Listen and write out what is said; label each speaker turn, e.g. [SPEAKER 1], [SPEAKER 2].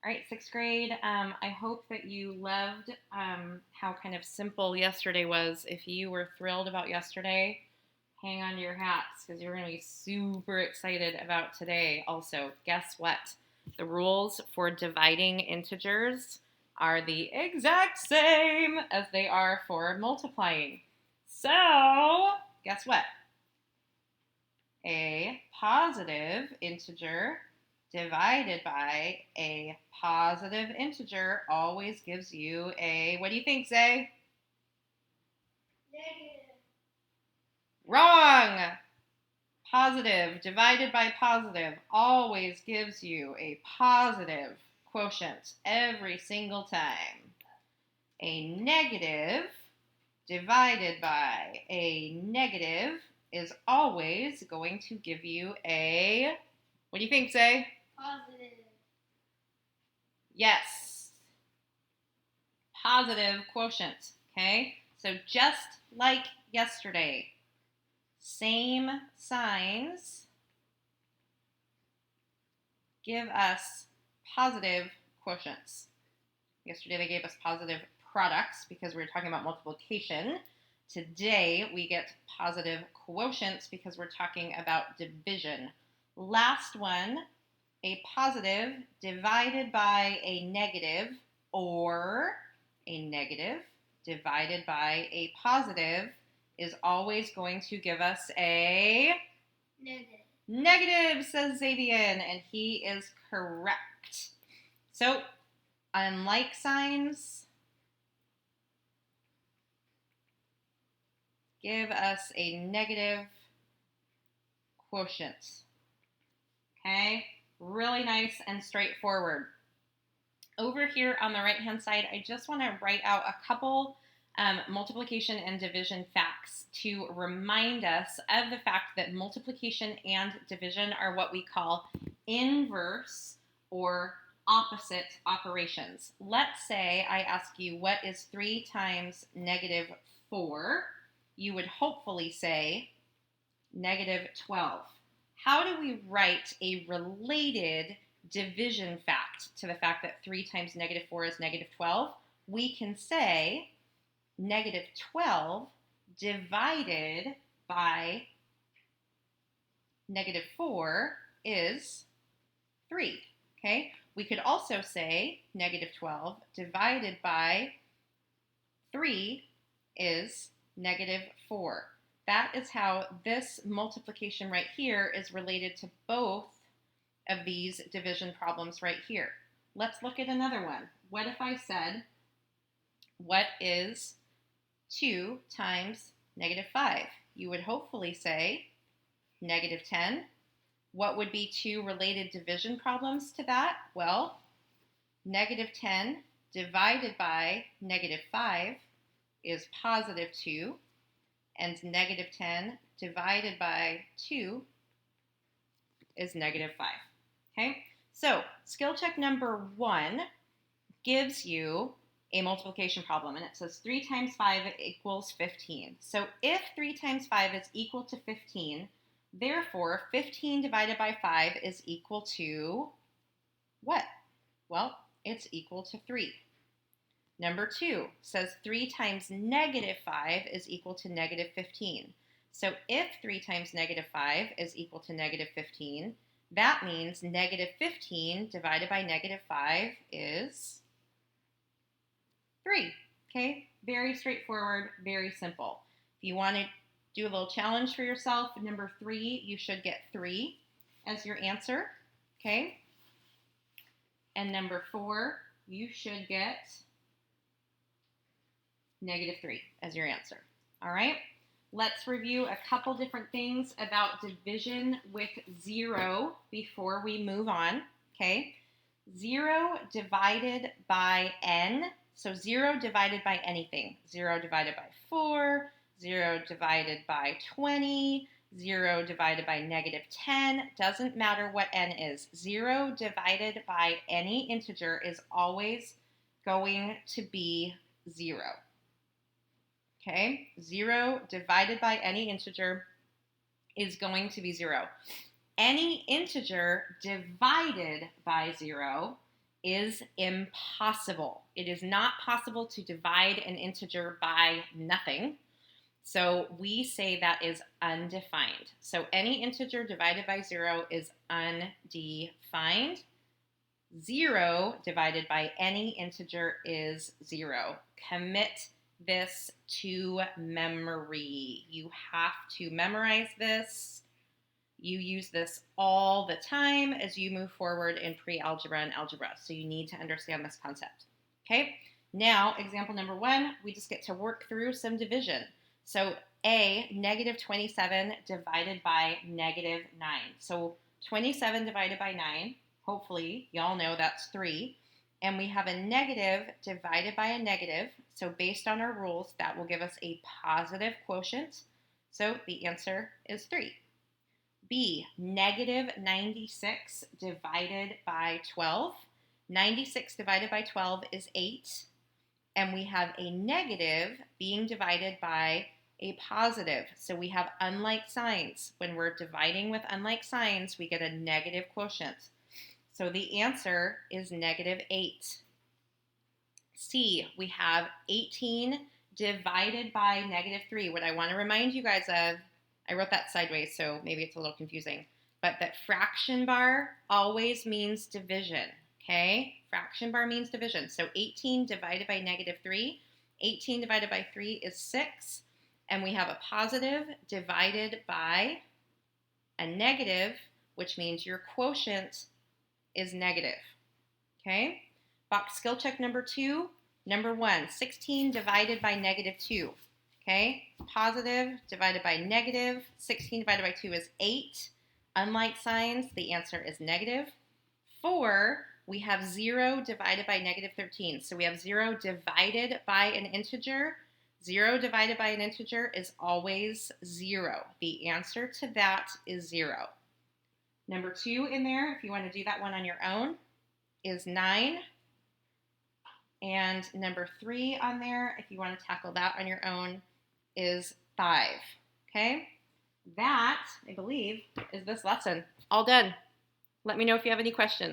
[SPEAKER 1] All right, sixth grade. I hope that you loved how kind of simple yesterday was. If you were thrilled about yesterday, hang on to your hats because you're going to be super excited about today. Also, guess what? The rules for dividing integers are the exact same as they are for multiplying. So, guess what? A positive integer divided by a positive integer always gives you a, what do you think, Zay?
[SPEAKER 2] Negative.
[SPEAKER 1] Wrong! Positive divided by positive always gives you a positive quotient every single time. A negative divided by a negative is always going to give you a, what do you think, Zay?
[SPEAKER 2] Positive.
[SPEAKER 1] Yes. Positive quotient. Okay? So just like yesterday, same signs give us positive quotients. Yesterday they gave us positive products because we were talking about multiplication. Today we get positive quotients because we're talking about division. Last one, a positive divided by a negative, or a negative divided by a positive is always going to give us a
[SPEAKER 2] Negative.
[SPEAKER 1] negative, says Xavier, and he is correct. So, unlike signs give us a negative quotient. Okay? Really nice and straightforward. Over here on the right-hand side, I just want to write out a couple multiplication and division facts to remind us of the fact that multiplication and division are what we call inverse or opposite operations. Let's say I ask you, what is 3 times negative 4? You would hopefully say negative 12. How do we write a related division fact to the fact that 3 times negative 4 is negative 12? We can say negative 12 divided by negative 4 is 3. Okay? We could also say negative 12 divided by 3 is negative 4. That is how this multiplication right here is related to both of these division problems right here. Let's look at another one. What if I said, what is 2 times negative 5? You would hopefully say negative 10. What would be 2 related division problems to that? Well, negative 10 divided by negative 5 is positive 2, and negative 10 divided by 2 is negative 5. Okay, so skill check number 1 gives you a multiplication problem, and it says 3 times 5 equals 15. So if 3 times 5 is equal to 15, therefore 15 divided by 5 is equal to what? Well, it's equal to 3. Number 2 says 3 times negative 5 is equal to negative 15. So if 3 times negative 5 is equal to negative 15, that means negative 15 divided by negative 5 is 3. Okay, very straightforward, very simple. If you want to do a little challenge for yourself, number 3, you should get 3 as your answer. Okay, and number 4, you should get negative 3 as your answer. All right, let's review a couple different things about division with 0 before we move on. Okay, 0 divided by n. So 0 divided by anything. 0 divided by 4, 0 divided by 20, 0 divided by negative 10. Doesn't matter what n is. 0 divided by any integer is always going to be 0. Okay? 0 divided by any integer is going to be 0. Any integer divided by 0 is impossible. It is not possible to divide an integer by nothing. So we say that is undefined. So any integer divided by 0 is undefined. 0 divided by any integer is 0. Commit this to memory. You have to memorize this. You use this all the time as you move forward in pre-algebra and algebra. So you need to understand this concept. Okay, now example number 1, we just get to work through some division. So A, negative 27 divided by negative 9. So 27 divided by 9, hopefully y'all know that's 3. And we have a negative divided by a negative. So based on our rules, that will give us a positive quotient. So the answer is 3. B, negative 96 divided by 12. 96 divided by 12 is 8. And we have a negative being divided by a positive. So we have unlike signs. When we're dividing with unlike signs, we get a negative quotient. So the answer is negative 8. C, we have 18 divided by negative 3. What I want to remind you guys of, I wrote that sideways, so maybe it's a little confusing, but that fraction bar always means division, okay? Fraction bar means division. So 18 divided by negative 3, 18 divided by 3 is 6, and we have a positive divided by a negative, which means your quotient is negative, okay? Box skill check number 2, number 1, 16 divided by negative 2. Okay, positive divided by negative. 16 divided by 2 is 8. Unlike signs, the answer is negative. 4, we have 0 divided by negative 13. So we have 0 divided by an integer. 0 divided by an integer is always 0. The answer to that is 0. Number 2 in there, if you want to do that one on your own, is 9. And number 3 on there, if you want to tackle that on your own, is 5. Okay? That, I believe, is this lesson. All done. Let me know if you have any questions.